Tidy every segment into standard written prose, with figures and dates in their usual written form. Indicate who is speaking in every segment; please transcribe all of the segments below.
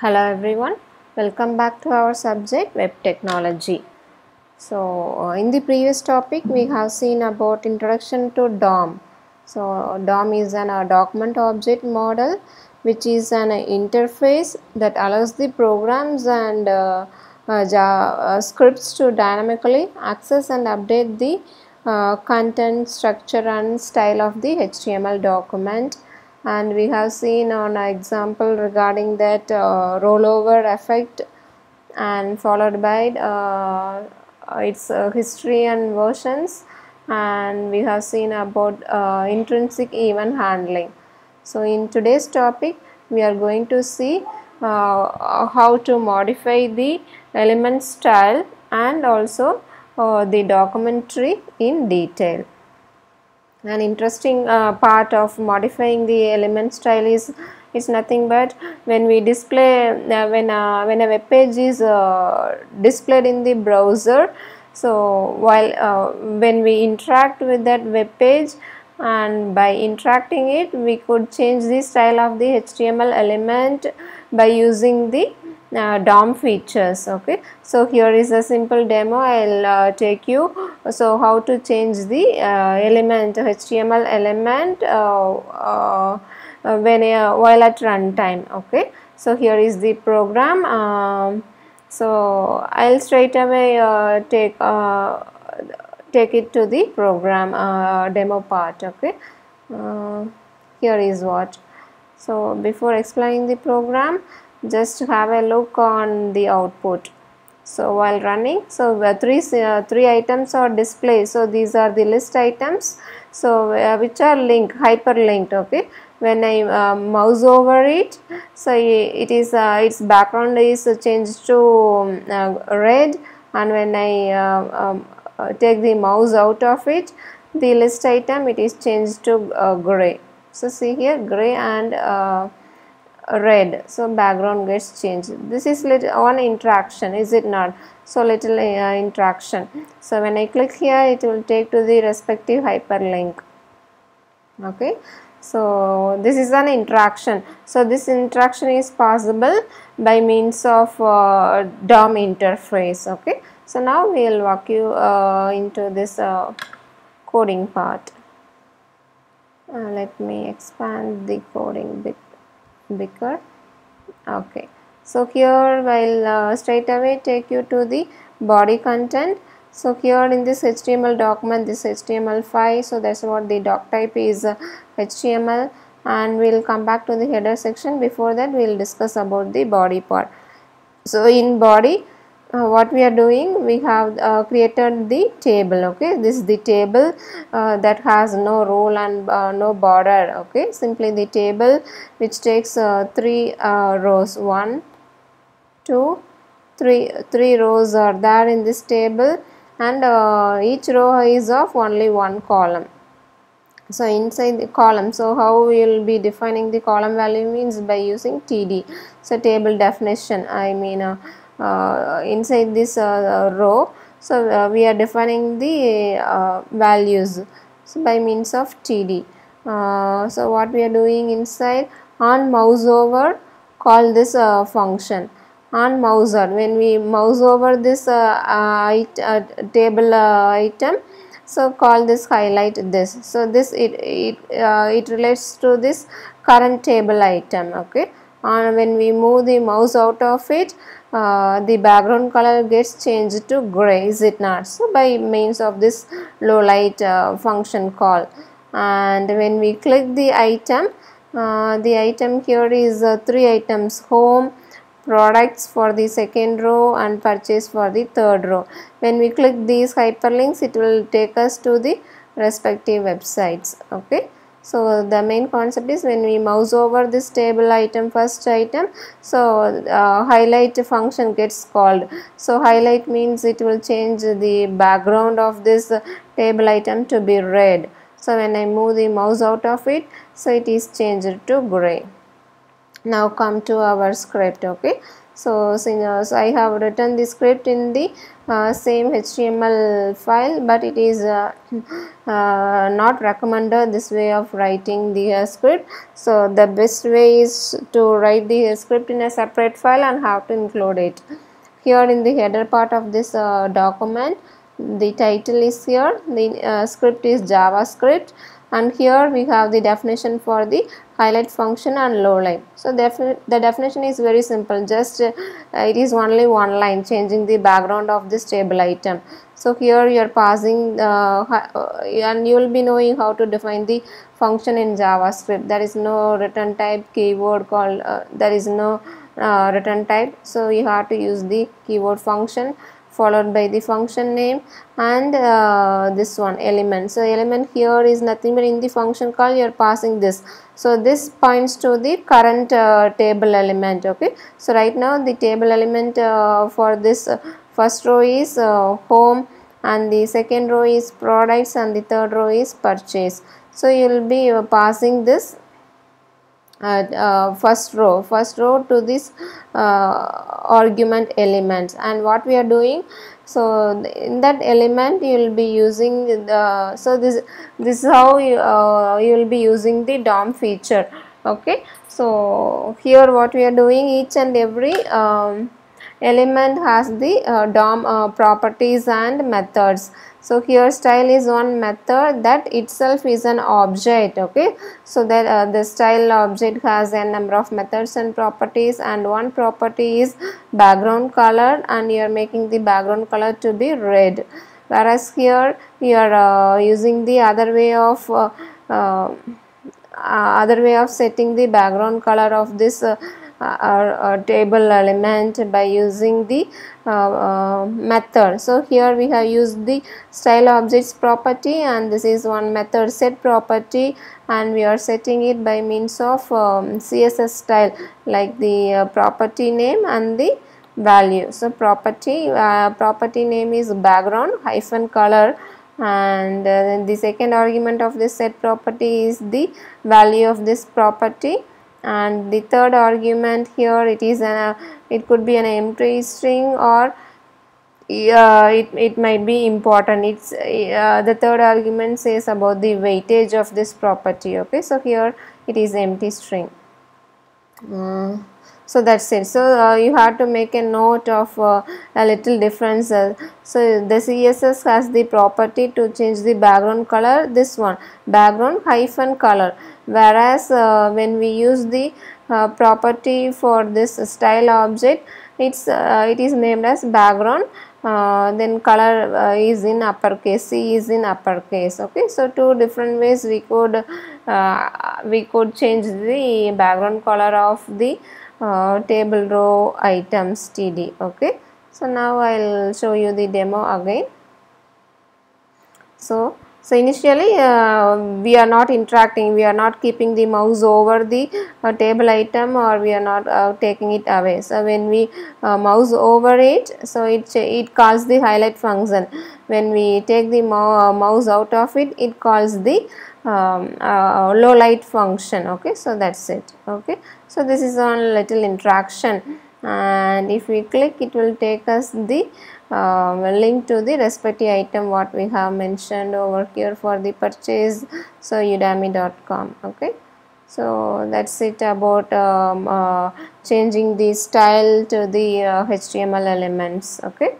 Speaker 1: Hello everyone, welcome back to our subject web technology. So in the previous topic we have seen about introduction to DOM. So DOM is an document object model, which is an interface that allows the programs and scripts to dynamically access and update the content, structure and style of the HTML document. And we have seen on an example regarding that rollover effect, and followed by its history and versions, and we have seen about intrinsic event handling. So in today's topic we are going to see how to modify the element style and also the documentary in detail. An interesting part of modifying the element style is nothing but when we display when a web page is displayed in the browser. So while when we interact with that web page, and by interacting it we could change the style of the HTML element by using the DOM features. Okay, so here is a simple demo. I'll take you so how to change the element HTML element while at runtime. Okay, so here is the program. So I'll straight away take it to the program demo part. Okay, here is what. So before explaining the program, just have a look on the output. So while running, so three items are displayed. So these are the list items, so which are hyperlinked. Okay, when I mouse over it, so it is its background is changed to red, and when I take the mouse out of it, the list item it is changed to gray. So see here, gray and red, so background gets changed. This is little one interaction, is it not? So little interaction. So when I click here, it will take to the respective hyperlink. Okay, so this is an interaction. So this interaction is possible by means of DOM interface. Okay, so now we will walk you into this coding part. Let me expand the coding bit bigger. Okay, so here I'll straight away take you to the body content. So here in this HTML document, this HTML5, so that's what the doc type is HTML, and we'll come back to the header section. Before that we'll discuss about the body part. So in body, what we are doing, we have created the table. Okay, this is the table that has no role and no border. Okay, simply the table which takes three rows. 1, 2, 3. Three rows are there in this table, and each row is of only one column. So inside the column, so how we will be defining the column value means by using TD. So table definition, I mean inside this row, so we are defining the values, so by means of TD. So what we are doing inside, on mouse over, call this function. On mouse over, when we mouse over this table item, so call this highlight this. So this it relates to this current table item. Okay, and when we move the mouse out of it, the background color gets changed to gray, is it not? So by means of this low light function call, and when we click the item here is three items: home, products for the second row, and purchase for the third row. When we click these hyperlinks, it will take us to the respective websites. Okay, so the main concept is when we mouse over this table item, first item, so highlight function gets called. So highlight means it will change the background of this table item to be red. So when I move the mouse out of it, so it is changed to gray. Now come to our script. Okay, so I have written the script in the same HTML file, but it is not recommended this way of writing the script. So the best way is to write the script in a separate file and have to include it. Here in the header part of this document, the title is here, the script is JavaScript, and here we have the definition for the highlight function and low line. So the definition is very simple, just it is only one line, changing the background of this table item. So here you are passing and you will be knowing how to define the function in JavaScript. There is no return type keyword called, there is no return type, so you have to use the keyword function followed by the function name and this one element. So element here is nothing but in the function call you are passing this, so this points to the current table element. Okay, so right now the table element for this first row is home, and the second row is products, and the third row is purchase. So you will be passing this first row to this argument elements, and what we are doing, so in that element you will be using the, so this is how you will be using the DOM feature. Okay, so here what we are doing, each and every element has the DOM properties and methods. So here style is one method that itself is an object. Okay, so that the style object has a number of methods and properties, and one property is background color, and you are making the background color to be red, whereas here you are using the other way of setting the background color of this table element by using the method. So here we have used the style objects property, and this is one method set property, and we are setting it by means of CSS style, like the property name and the value. So property name is background hyphen color, and the second argument of this set property is the value of this property, and the third argument here, it is it could be an empty string, or it might be important. It's the third argument says about the weightage of this property. Okay, so here it is empty string. So that's it. So you have to make a note of a little difference. So the CSS has the property to change the background color, this one background hyphen color, whereas when we use the property for this style object, it is named as background, then color is in uppercase, C is in uppercase. Okay, so two different ways we could change the background color of the table row items TD. Okay, so now I'll show you the demo again. So initially we are not interacting, we are not keeping the mouse over the table item, or we are not taking it away. So when we mouse over it, so it calls the highlight function. When we take the mouse out of it, it calls the low light function. Okay, so that's it. Okay, so this is one little interaction, and if we click, it will take us the link to the respective item what we have mentioned over here for the purchase, so udemy.com. okay, so that's it about changing the style to the HTML elements. Okay,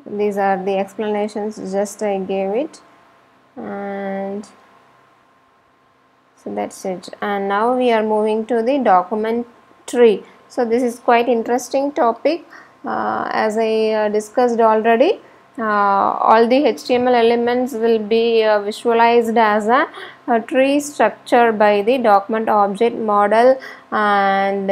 Speaker 1: these are the explanations just I gave it, and so that's it. And now we are moving to the document tree. So this is quite interesting topic. As I discussed already, all the HTML elements will be visualized as a tree structure by the document object model, and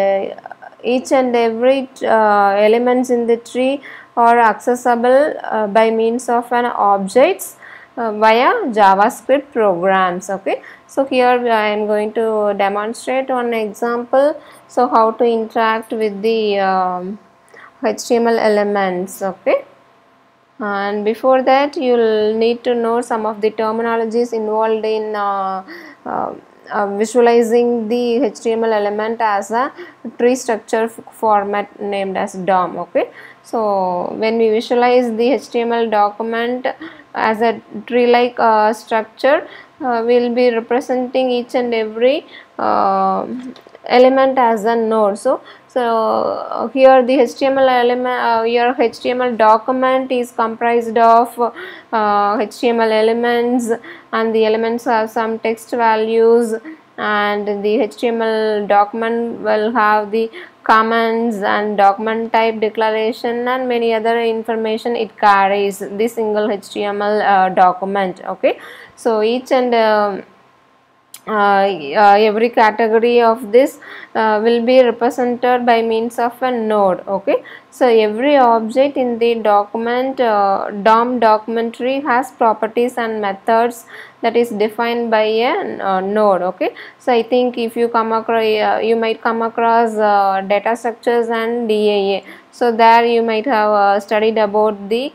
Speaker 1: each and every elements in the tree are accessible by means of an objects via JavaScript programs. Okay, so here I am going to demonstrate one example, so how to interact with the HTML elements. Okay, and before that you will need to know some of the terminologies involved in visualizing the HTML element as a tree structure format named as DOM. Okay, so when we visualize the HTML document as a tree like structure, we'll be representing each and every element as a node. So here the HTML element, your HTML document is comprised of HTML elements, and the elements have some text values, and the HTML document will have the comments and document type declaration and many other information it carries, the single HTML document. Okay, so each and every category of this will be represented by means of a node. Okay, so every object in the document DOM documentary has properties and methods that is defined by a node. Okay, so I think if you come across, you might come across data structures and DAA. So there you might have studied about the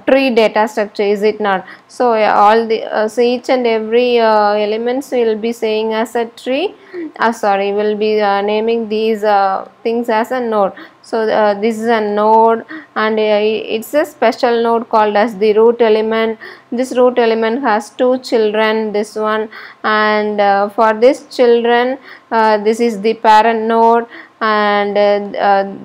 Speaker 1: tree data structure, is it not? So all the so each and every elements will be saying as a tree, sorry, will be naming these things as a node. So this is a node, and it's a special node called as the root element. This root element has two children, this one, and for this children this is the parent node, and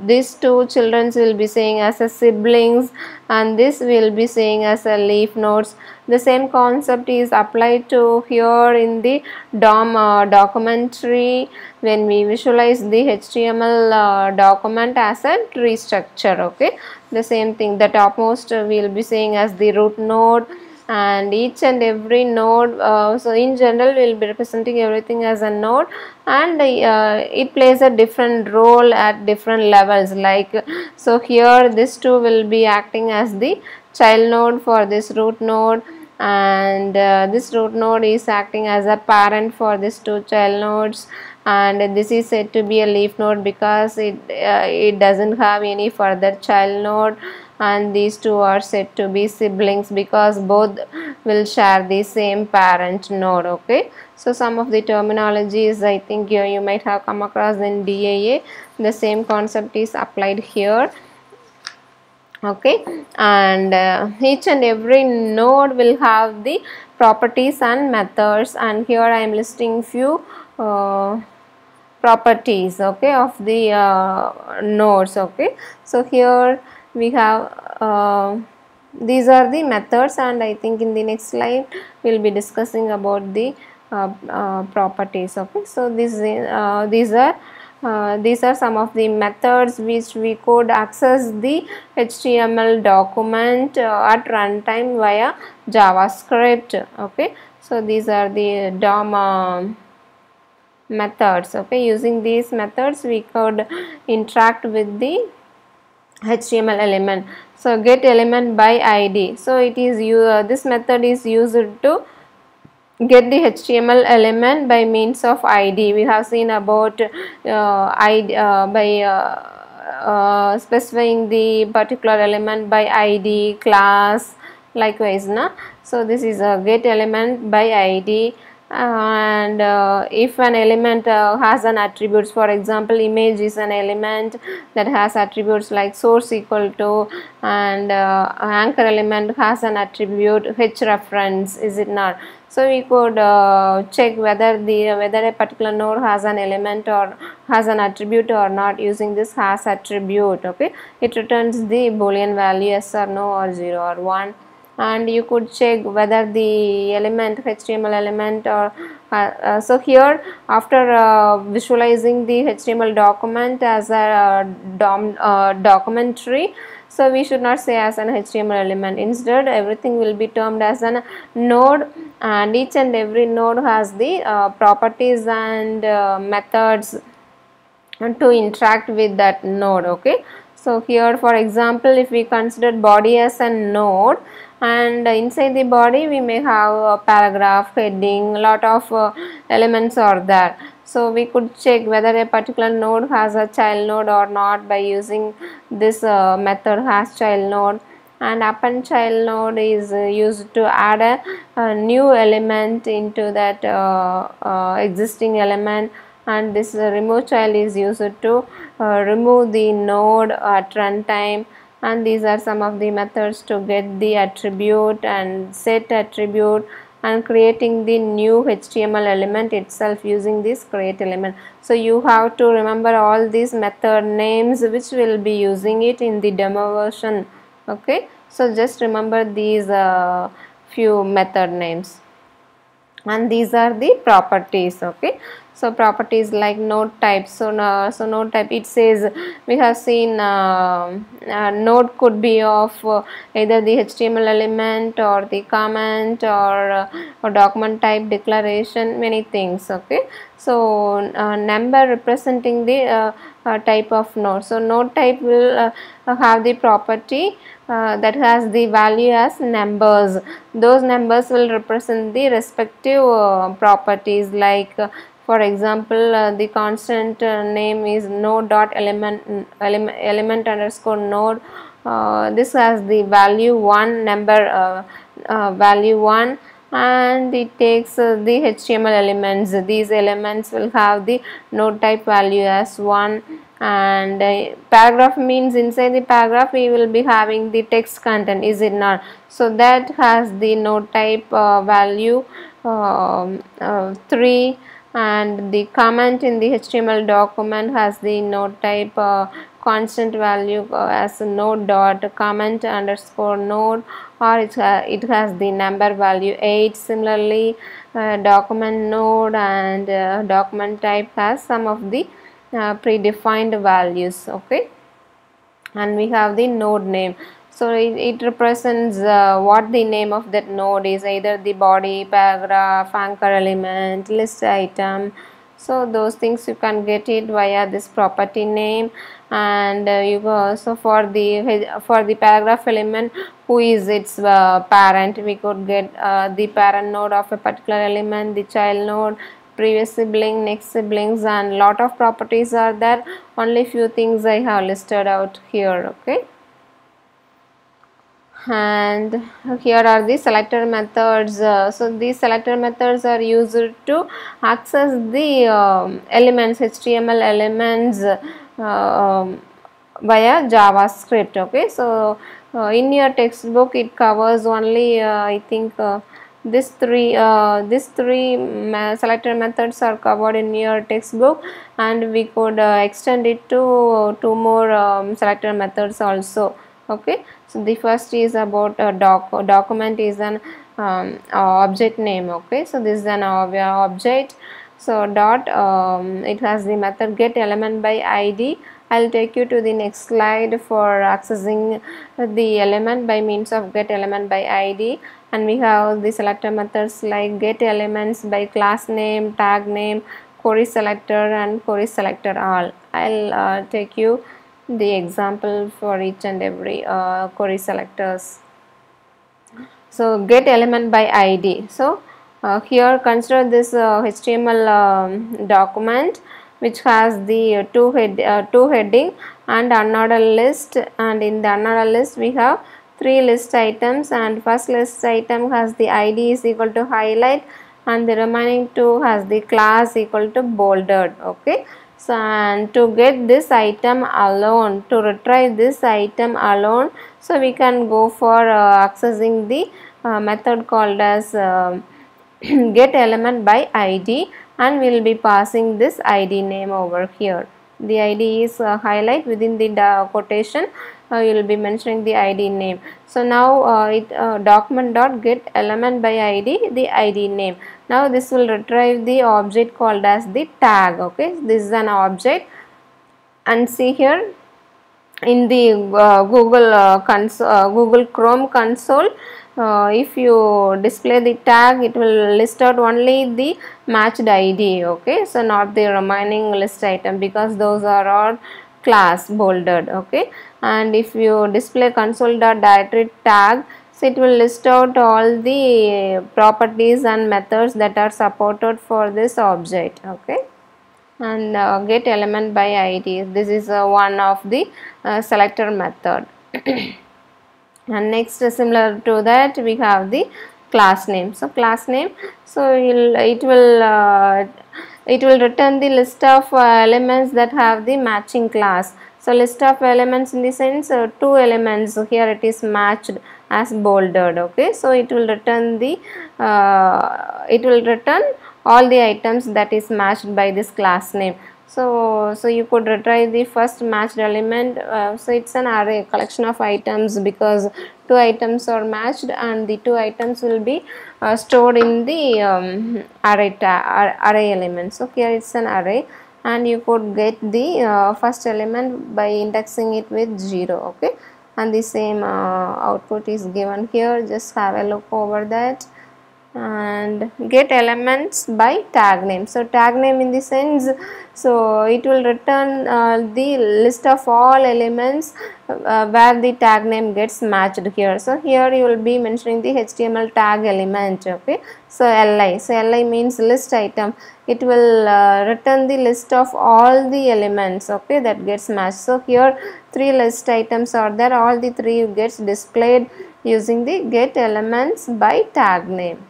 Speaker 1: these two children will be saying as a siblings, and this will be saying as a leaf nodes. The same concept is applied to here in the DOM documentary when we visualize the HTML document as a tree structure. Okay, the same thing, the topmost we will be saying as the root node, and each and every node, so in general we will be representing everything as a node, and it plays a different role at different levels. Like, so here this two will be acting as the child node for this root node, and this root node is acting as a parent for these two child nodes, and this is said to be a leaf node because it doesn't have any further child node, and these two are said to be siblings because both will share the same parent node. Okay, so some of the terminologies I think you might have come across in DAA. The same concept is applied here. Okay, and each and every node will have the properties and methods, and here I am listing few properties, okay, of the nodes. Okay, so here we have these are the methods, and I think in the next slide we will be discussing about the properties. Okay, so these are some of the methods which we could access the HTML document at runtime via JavaScript. Okay, so these are the DOM methods. Okay, using these methods we could interact with the HTML element. So get element by ID. So it is this method is used to get the HTML element by means of ID. We have seen about ID by specifying the particular element by ID, class, likewise, na. So this is a get element by ID, and if an element has an attributes, for example image is an element that has attributes like source equal to, and anchor element has an attribute href, is it not? So we could check whether a particular node has an element or has an attribute or not using this has attribute. Okay, it returns the boolean value yes or no or 0 or 1, and you could check whether the element HTML element or so here after visualizing the HTML document as a DOM documentary, so we should not say as an HTML element. Instead everything will be termed as an node, and each and every node has the properties and methods to interact with that node. Okay, so here for example if we consider body as a node, and inside the body we may have a paragraph, heading, lot of elements are there. So we could check whether a particular node has a child node or not by using this method has child node, and append child node is used to add a new element into that existing element, and this remove child is used to remove the node at runtime. And these are some of the methods to get the attribute and set attribute and creating the new HTML element itself using this create element. So you have to remember all these method names which will be using it in the demo version. Okay, so just remember these few method names, and these are the properties. Okay, so properties like node type. So node type, it says we have seen node could be of either the HTML element or the comment or document type declaration, many things. Okay, so number representing the type of node. So node type will have the property that has the value as numbers. Those numbers will represent the respective properties, like for example, the constant name is node dot element underscore node. This has the value 1, number value 1, and it takes the HTML elements. These elements will have the node type value as 1. And paragraph means inside the paragraph we will be having the text content, is it not? So that has the node type value 3, and the comment in the HTML document has the node type constant value as node dot comment underscore node, or it has the number value 8. Similarly, document node and document type has some of the predefined values. Okay, and we have the node name. So it represents what the name of that node is, either the body, paragraph, anchor element, list item. So those things you can get it via this property name. And you go, so for the paragraph element, who is its parent, we could get the parent node of a particular element, the child node, previous sibling, next siblings, and lot of properties are there. Only few things I have listed out here. Okay, and here are the selector methods. So these selector methods are used to access the elements, HTML elements via JavaScript. Okay, so in your textbook it covers only I think these three selector methods are covered in your textbook, and we could extend it to 2 more selector methods also. Okay, so the first is about document is an object name. Okay, so this is an object. So dot it has the method get element by ID. I'll take you to the next slide for accessing the element by means of get element by ID. And we have the selector methods like get elements by class name, tag name, query selector, and query selector all. I'll take you the example for each and every query selectors. So get element by ID. So here consider this HTML document which has the two heading and unordered list, and in the unordered list we have 3 list items, and first list item has the ID is equal to highlight, and the remaining 2 has the class equal to bolded. Okay, so and to get this item alone, to retrieve this item alone, so we can go for accessing the method called as get element by ID, and we will be passing this ID name over here. The ID is highlight within the quotation. You will be mentioning the ID name. So now document dot get element by ID, the ID name. Now this will retrieve the object called as the tag. Okay, this is an object, and see here in the Google Chrome console, if you display the tag, it will list out only the matched ID. Okay, so not the remaining list item, because those are all class bolded. Okay, and if you display console.directory tag, so it will list out all the properties and methods that are supported for this object. Okay, and get element by ID, this is one of the selector method. And next, similar to that, we have the class name. So class name, so it will return the list of elements that have the matching class. So list of elements in the sense two elements, so here it is matched as bolded. Okay, so it will return the all the items that is matched by this class name. So you could retrieve the first matched element. So it's an array, collection of items, because two items are matched and the two items will be stored in the array element. So here it's an array, and you could get the first element by indexing it with 0. Okay, and the same output is given here. Just have a look over that. And get elements by tag name. So tag name in the sense, so it will return the list of all elements where the tag name gets matched here. So here you will be mentioning the HTML tag element. Okay, so li, so li means list item. It will return the list of all the elements, okay, that gets matched. So here three list items are there, all the three gets displayed using the get elements by tag name.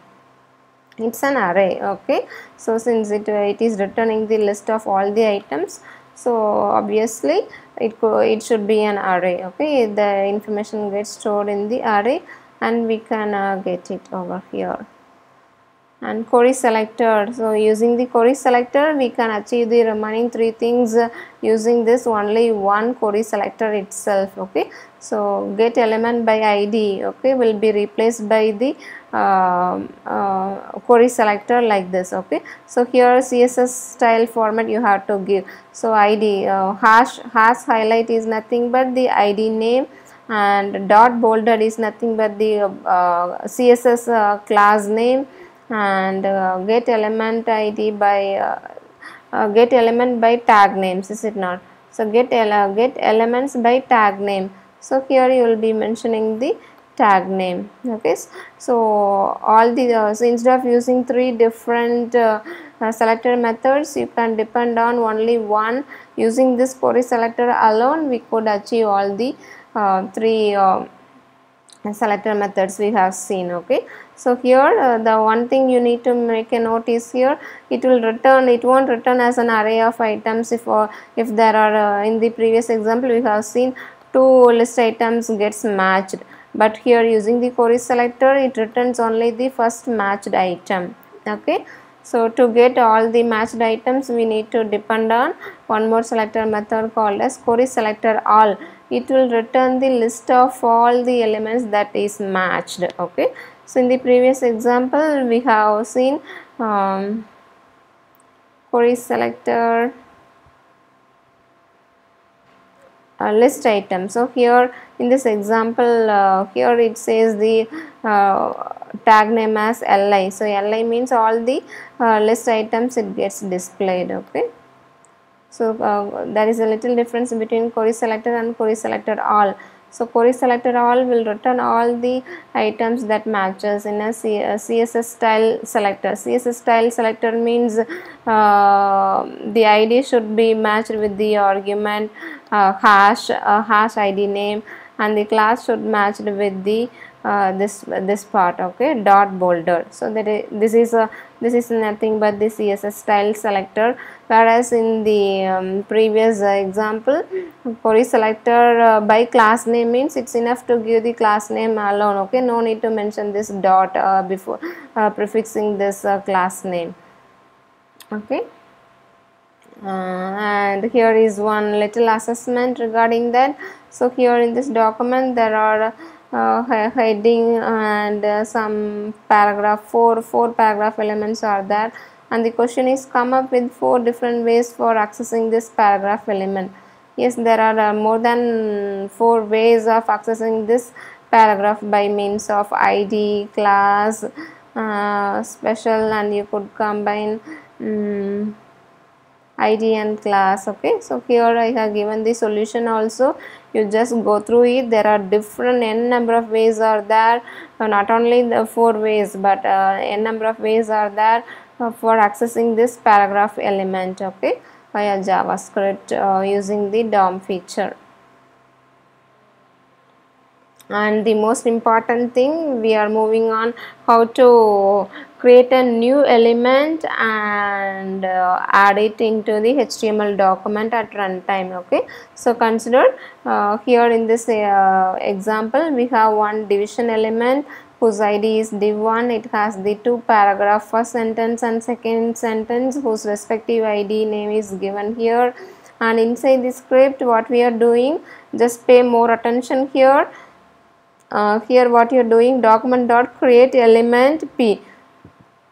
Speaker 1: It's an array. Okay, so since it is returning the list of all the items, so obviously it should be an array. Okay, the information gets stored in the array, and we can get it over here. And query selector, so using the query selector we can achieve the remaining three things using this only one query selector itself. Okay, so get element by id, okay, will be replaced by the query selector like this. Okay, so here CSS style format you have to give. So id hash highlight is nothing but the id name, and dot bolded is nothing but the CSS class name, and get element id by get element by tag names, is it not? So get elements by tag name. So here you will be mentioning the tag name. Okay, so all the so instead of using three different selector methods, you can depend on only one. Using this query selector alone, we could achieve all the three selector methods we have seen. Okay, so here the one thing you need to make a note is here it won't return as an array of items if there are in the previous example we have seen two list items gets matched, but here using the query selector it returns only the first matched item. Okay, so to get all the matched items we need to depend on one more selector method called as query selector all. It will return the list of all the elements that is matched. Okay, so in the previous example we have seen query selector list item. So here in this example here it says the tag name as li. So li means all the list items it gets displayed. Okay, so there is a little difference between query selector and query selector all. So query selector all will return all the items that matches in a CSS style selector. CSS style selector means the ID should be matched with the argument hash ID name, and the class should match with the this part. Okay, dot bolded. So that this is nothing but the CSS style selector, whereas in the previous example query selector by class name means it's enough to give the class name alone. Okay, no need to mention this dot before prefixing this class name. Okay, and here is one little assessment regarding that. So here in this document there are heading and some paragraph, four paragraph elements are there, and the question is come up with 4 different ways for accessing this paragraph element. Yes, there are more than 4 ways of accessing this paragraph by means of id, class, special, and you could combine id and class. Okay, so here I have given the solution also, you just go through it. There are different n number of ways are there, not only the 4 ways but n number of ways are there for accessing this paragraph element. Okay, via JavaScript using the DOM feature. And the most important thing, we are moving on how to create a new element and add it into the HTML document at runtime. Okay, so consider here in this example we have one division element whose ID is div1. It has the two paragraph, first sentence and second sentence, whose respective ID name is given here. And inside the script, what we are doing, just pay more attention here. Here what you are doing, document dot create element p.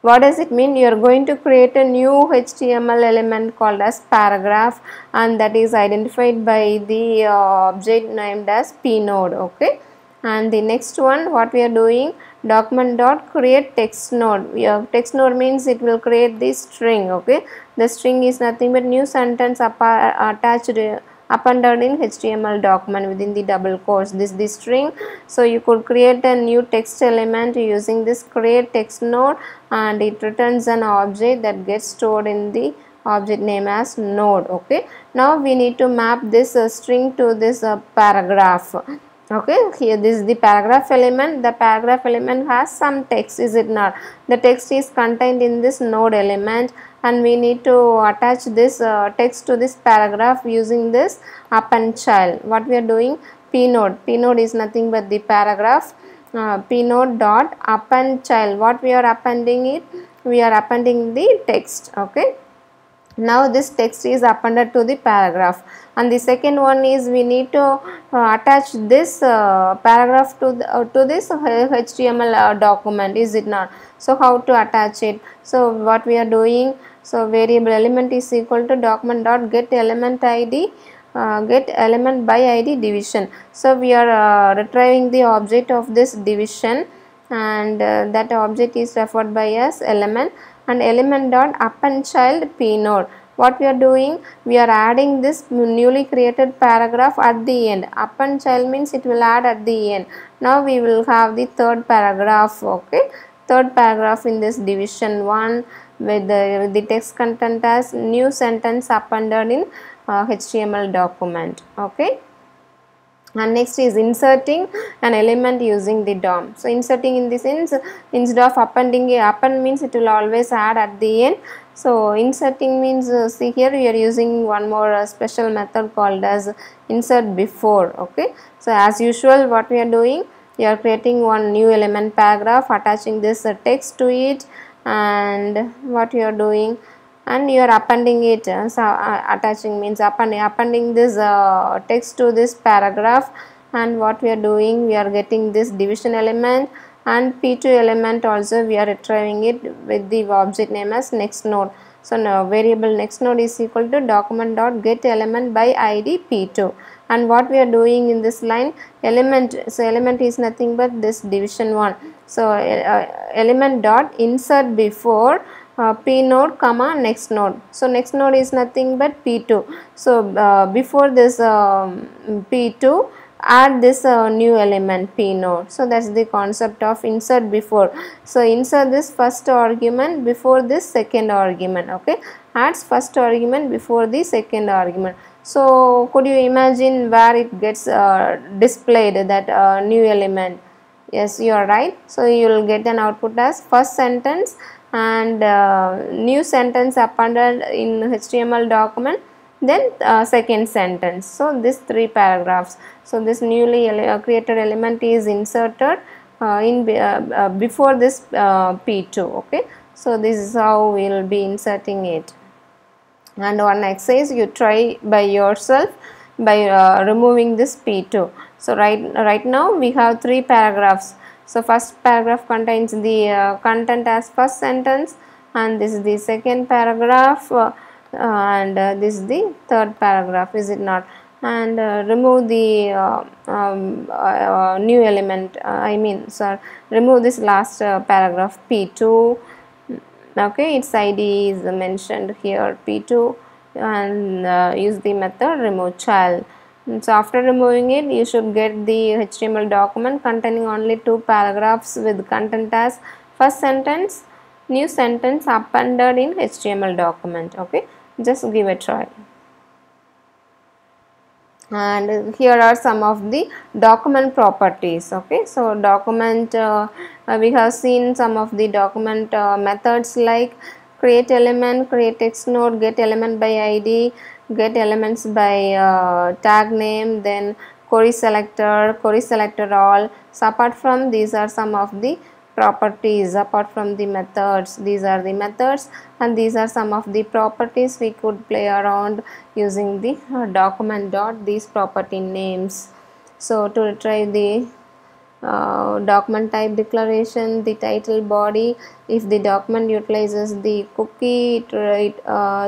Speaker 1: What does it mean? You are going to create a new HTML element called as paragraph, and that is identified by the object named as p node. Okay, and the next one, what we are doing, document dot create text node. Text node means it will create the string. Okay, the string is nothing but new sentence attached appended in HTML document within the double quotes. This the string. So you could create a new text element using this create text node, and it returns an object that gets stored in the object name as node. Okay, now we need to map this string to this paragraph. Okay, here this is the paragraph element. The paragraph element has some text, is it not? The text is contained in this node element, and we need to attach this text to this paragraph using this append child. What we are doing, p node is nothing but the paragraph. P node dot append child. What we are appending it, we are appending the text. Okay, now this text is appended to the paragraph. And the second one is we need to attach this paragraph to this HTML document, is it not? So how to attach it? So what we are doing, so variable element is equal to document dot get element id, get element by id division. So we are retrieving the object of this division, and that object is referred by as element, and element dot append child p node. What we are doing, we are adding this newly created paragraph at the end. Append child means it will add at the end. Now we will have the third paragraph. Okay, third paragraph in this division 1 with the text content as new sentence appended in HTML document. Okay, and next is inserting an element using the DOM. So inserting in the sense, instead of appending, append means it will always add at the end. So inserting means, see here we are using one more special method called as insert before. Okay, so as usual what we are doing, we are creating one new element paragraph, attaching this text to it, and what you are doing, and you are appending it. So attaching means appending this text to this paragraph. And what we are doing, we are getting this division element, and p2 element also we are retrieving it with the object name as next node. So now variable next node is equal to document dot get element by id p2. And what we are doing in this line, element, so element is nothing but this division 1. So element dot insert before p node comma next node. So next node is nothing but p2. So before this p2, add this new element p node. So that's the concept of insert before. So insert this first argument before this second argument. Okay, adds first argument before the second argument. So could you imagine where it gets displayed, that new element? Yes, you are right. So you will get an output as first sentence and new sentence appended in HTML document, then second sentence. So this three paragraphs. So this newly created element is inserted before this p2. Okay, so this is how we will be inserting it. And one exercise you try by yourself by removing this p2. So right now we have three paragraphs. So first paragraph contains the content as first sentence, and this is the second paragraph, and this is the third paragraph, is it not? And remove the new element, remove this last paragraph p2. Okay, its id is mentioned here p2, and use the method remove child. So after removing it, you should get the HTML document containing only two paragraphs with content as first sentence, new sentence appended in HTML document. Okay, just give a try. and here are some of the document properties. Okay, so document, we have seen some of the document methods like create element, create text node, get element by id, get elements by tag name, then query selector all. So apart from these are some of the properties, apart from the methods, these are the methods and these are some of the properties we could play around using the document dot these property names. So to retrieve the document type declaration, the title body, if the document utilizes the cookie,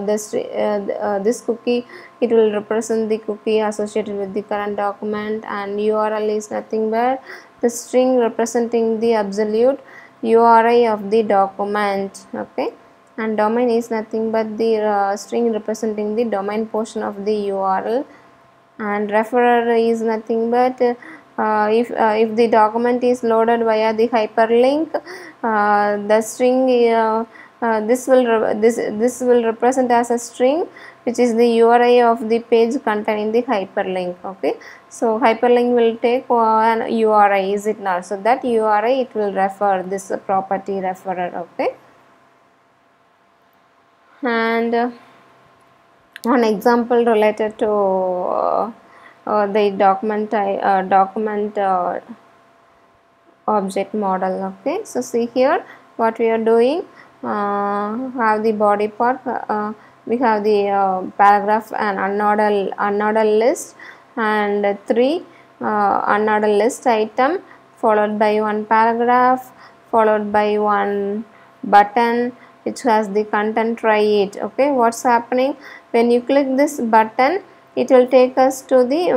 Speaker 1: this cookie, it will represent the cookie associated with the current document, and URL is nothing but the string representing the absolute URI of the document. Okay, and domain is nothing but the string representing the domain portion of the URL, and referrer is nothing but if the document is loaded via the hyperlink, the string this will represent as a string which is the URI of the page containing the hyperlink. Okay, so hyperlink will take an URI, is it not? So that URI it will refer, this property referrer. Okay, and one example related to the document object model. Okay, so see here what we are doing. Have the body part, we have the paragraph and unordered list, and three unordered list item followed by one paragraph followed by one button which has the content try it. Okay, what's happening when you click this button, it will take us to the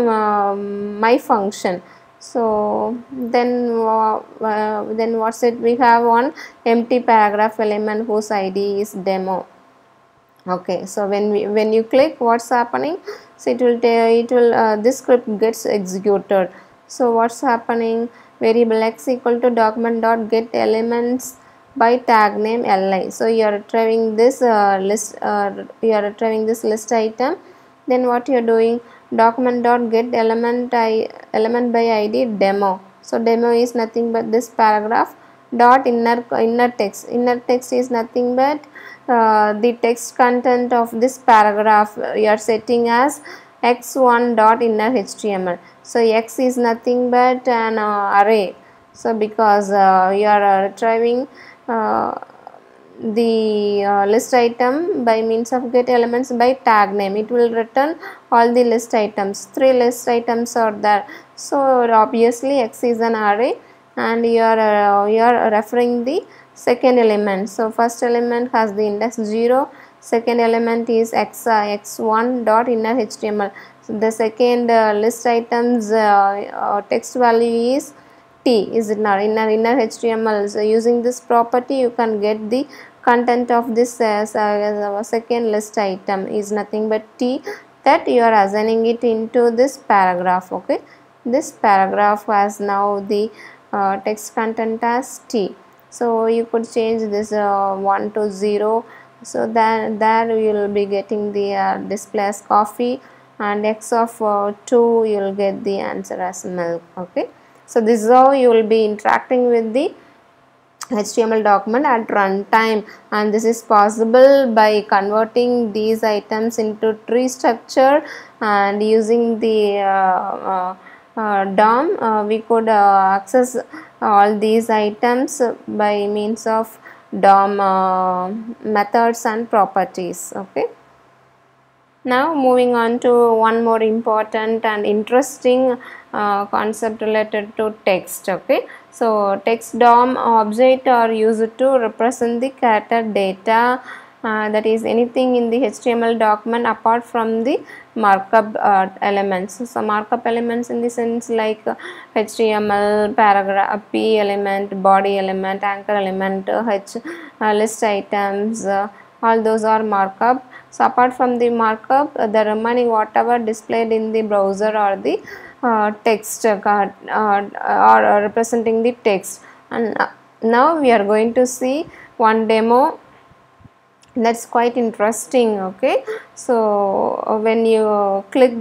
Speaker 1: my function. So then what's it, we have one empty paragraph element whose id is demo. Okay, so when you click, what's happening, so it will this script gets executed. So what's happening, variable x equal to document dot get elements by tag name li. So you are retrieving this list, you are retrieving this list item. Then what you are doing, document dot get element by id demo. So demo is nothing but this paragraph dot inner text. Inner text is nothing but the text content of this paragraph you are setting as x1 dot inner html. So x is nothing but an array. So because you are retrieving the list item by means of get elements by tag name, it will return all the list items. 3 list items are there, so obviously x is an array, and you are referring the second element. So first element has the index 0, second element is x1 dot inner html. So the second list items text value is t, is it not, inner html. So using this property you can get the content of this second list item is nothing but t, that you are assigning it into this paragraph. Okay, this paragraph has now the text content as t. So you could change this 1 to 0, so that there you will be getting the display as coffee, and x of 2 you will get the answer as milk. Okay, so this is how you will be interacting with the HTML document at runtime, and this is possible by converting these items into tree structure, and using the DOM we could access all these items by means of DOM methods and properties. Okay, now moving on to one more important and interesting concept related to text. Okay, so text DOM object are used to represent the character data, that is anything in the HTML document apart from the markup elements. So markup elements in the sense like HTML, paragraph, p element, body element, anchor element, list items, all those are markup. So apart from the markup, the remaining whatever displayed in the browser or the text or representing the text. And now we are going to see one demo that's quite interesting. Okay, so when you click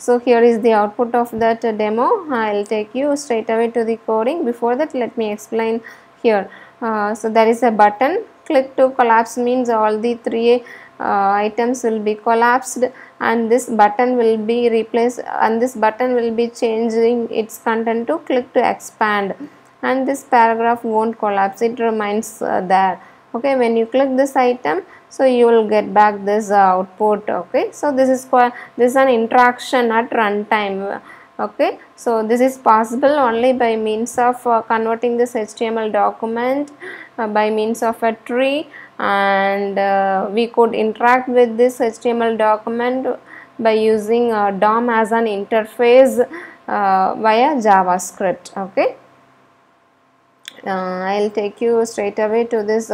Speaker 1: So here is the output of that demo. I'll take you straight away to the coding. Before that, let me explain here. So there is a button. Click to collapse means all the three items will be collapsed, and this button will be replaced, and this button will be changing its content to click to expand, and this paragraph won't collapse, it remains there. Okay, when you click this item, so you will get back this output. Okay, so this is an interaction at runtime. Okay, so this is possible only by means of converting this HTML document by means of a tree, and we could interact with this HTML document by using DOM as an interface via JavaScript. Okay, I'll take you straight away to this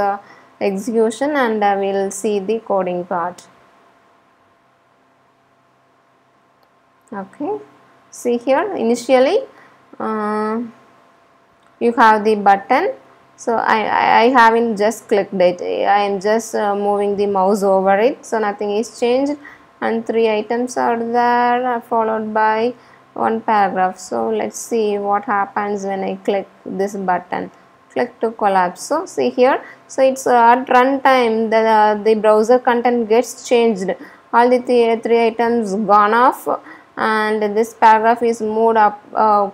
Speaker 1: execution, and we'll see the coding part. Okay, see here, initially you have the button. So I haven't just clicked it, I am just moving the mouse over it, so nothing is changed, and three items are there followed by one paragraph. So let's see what happens when I click this button. Click to collapse. So see here, so it's at runtime the browser content gets changed, all the three items gone off, and this paragraph is moved up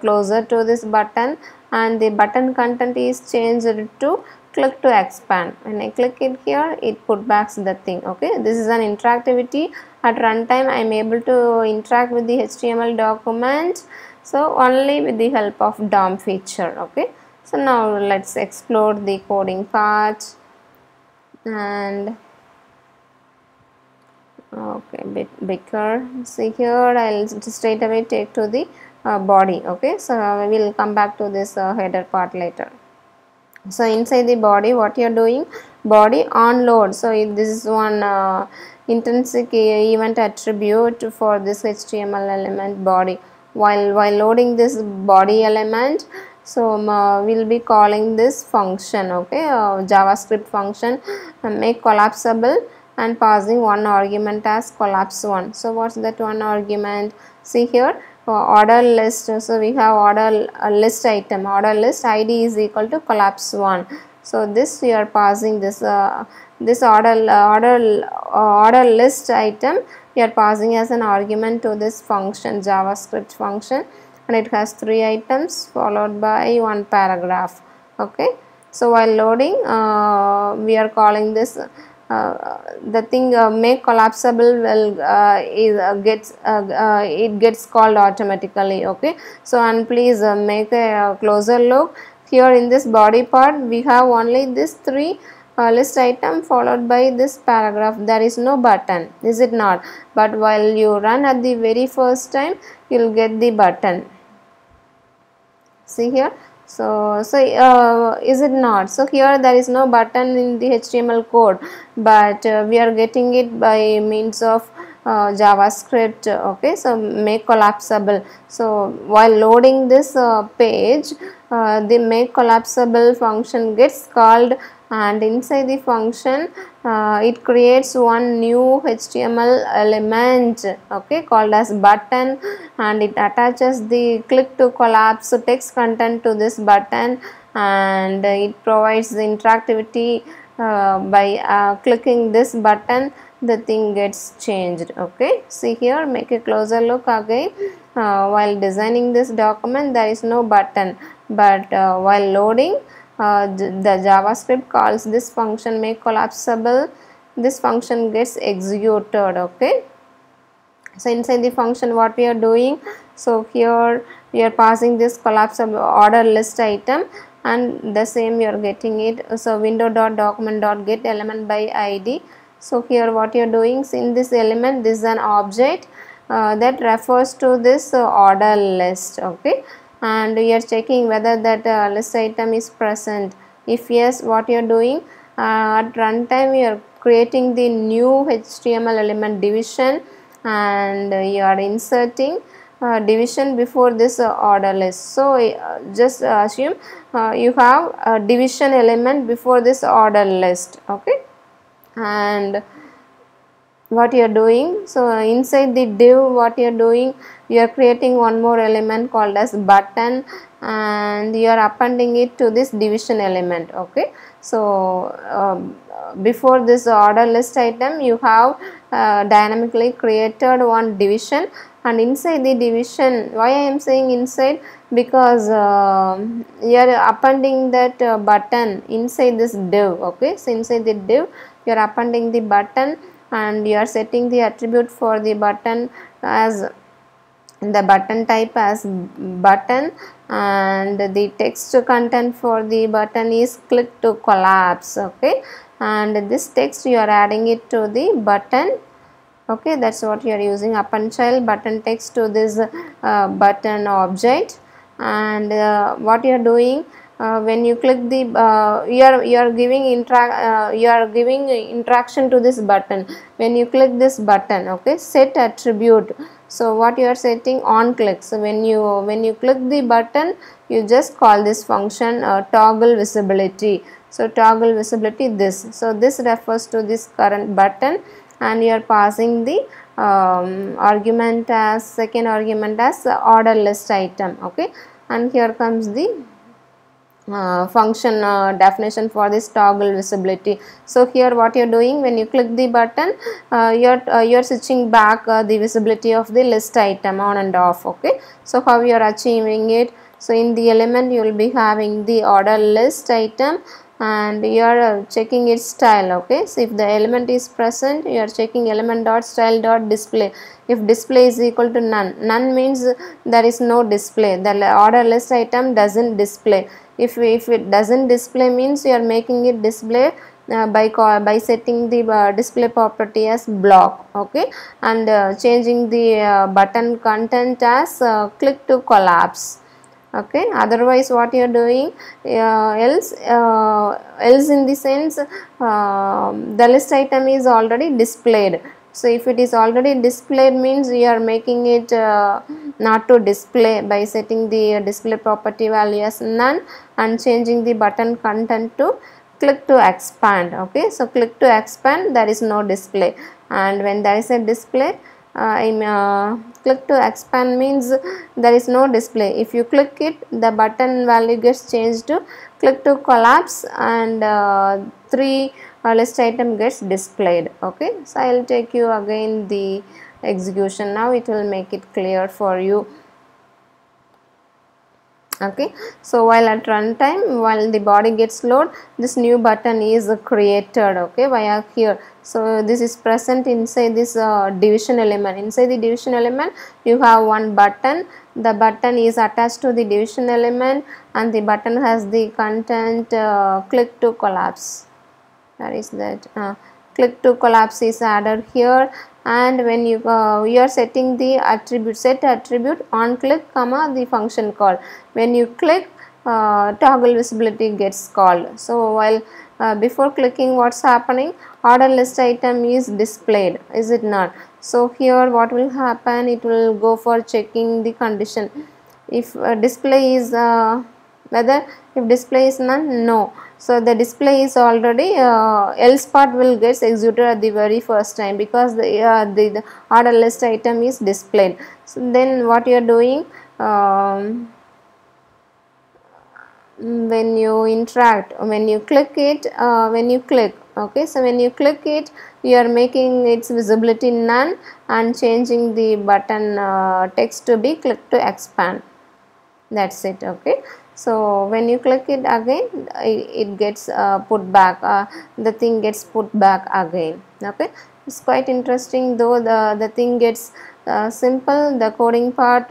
Speaker 1: closer to this button, and the button content is changed to click to expand. When I click it here, it put back the thing. Okay, this is an interactivity at runtime. I am able to interact with the HTML document, so only with the help of DOM feature. Okay, so now let's explore the coding part. And okay, bit bigger. See here, I'll straight away take to the body. Okay, so we will come back to this header part later. So inside the body, what you are doing, body on load. So this is one intrinsic event attribute for this HTML element body. While loading this body element, so we'll be calling this function. Okay, JavaScript function, make collapsible, and passing one argument as collapse1. So what's that one argument? See here, order list. So we have order list item, order list id is equal to collapse1. So this we are passing this this order list item we are passing as an argument to this function, JavaScript function, and it has three items followed by one paragraph. Okay, so while loading we are calling this the thing make collapsible will it gets called automatically. Okay, so and please make a closer look. Here in this body part, we have only this three list item followed by this paragraph. There is no button, is it not? But while you run at the very first time, you will get the button. See here. So is it not? So here there is no button in the HTML code, but we are getting it by means of JavaScript. Okay, so make collapsible. So while loading this page, the make collapsible function gets called, and inside the function it creates one new HTML element, okay, called as button, and it attaches the click to collapse text content to this button, and it provides the interactivity by clicking this button the thing gets changed. Okay, see here, make a closer look again. While designing this document there is no button, but while loading the JavaScript calls this function make collapsible, this function gets executed. Okay, so inside the function what we are doing, so here we are passing this collapsible order list item, and the same you are getting it. So window.document.get element by id. So here what you are doing, in this element this is an object that refers to this order list. Okay, and we are checking whether that list item is present. If yes, what you are doing, at runtime you are creating the new HTML element division, and you are inserting division before this order list. So just assume you have a division element before this order list. Okay, and what you are doing. So inside the div, what you are doing, you are creating one more element called as button, and you are appending it to this division element. Okay, so before this order list item, you have dynamically created one division, and inside the division, why I am saying inside, because you are appending that button inside this div. Okay, so inside the div you are appending the button, and you are setting the attribute for the button as the button type as button, and the text content for the button is click to collapse. Okay, and this text you are adding it to the button. Okay, that's what you are using, append child button text to this button object. And what you are doing, when you click the you are giving interaction to this button. When you click this button, okay, set attribute. So what you are setting, on click. So when you click the button, you just call this function toggle visibility. So toggle visibility this. So this refers to this current button, and you are passing the argument as second argument as order list item. Okay, and here comes the function definition for this toggle visibility. So here what you are doing, when you click the button, you are switching back the visibility of the list item on and off. Okay, so how you are achieving it? So in the element you will be having the order list item, and you are checking its style. Okay, so if the element is present, you are checking element dot style dot display. If display is equal to none, none means there is no display, the order list item doesn't display. If it doesn't display means you are making it display by setting the display property as block. Okay, and changing the button content as click to collapse. Okay, otherwise what you are doing, else in the sense the list item is already displayed. So if it is already displayed means you are making it not to display by setting the display property value as none, and changing the button content to click to expand. Okay, so click to expand, there is no display, and when there is a display, click to expand means there is no display. If you click it, the button value gets changed to click to collapse, and 3 list item gets displayed. Okay, so I will take you again the execution. Now it will make it clear for you. Okay, so while at runtime, while the body gets load, this new button is created. Okay, via here. So this is present inside this division element. Inside the division element, you have one button. The button is attached to the division element, and the button has the content click to collapse. That is that click to collapse is added here. And when you are setting the attribute, set attribute on click comma the function call. When you click, toggle visibility gets called. So while before clicking, what's happening, order list item is displayed, is it not? So here what will happen, it will go for checking the condition. If display is whether, if display is none, no. So the display is already else part will get executed at the very first time, because the order list item is displayed. So then what you are doing, when you interact, when you click it, okay, so when you click it, you are making its visibility none, and changing the button text to be click to expand. That's it. Okay, so when you click it again, it gets put back, the thing gets put back again. Okay, it's quite interesting, though the thing gets simple. The coding part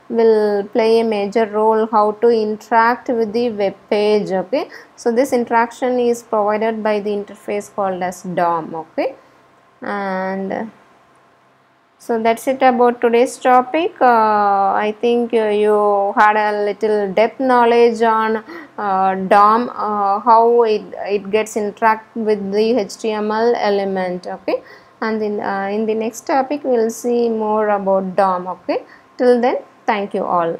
Speaker 1: will play a major role how to interact with the web page. Okay, so this interaction is provided by the interface called as DOM. Okay, and so that's it about today's topic. I think you had a little depth knowledge on DOM, how it gets interact with the HTML element. Okay, and in the next topic we will see more about DOM. Okay, till then, thank you all.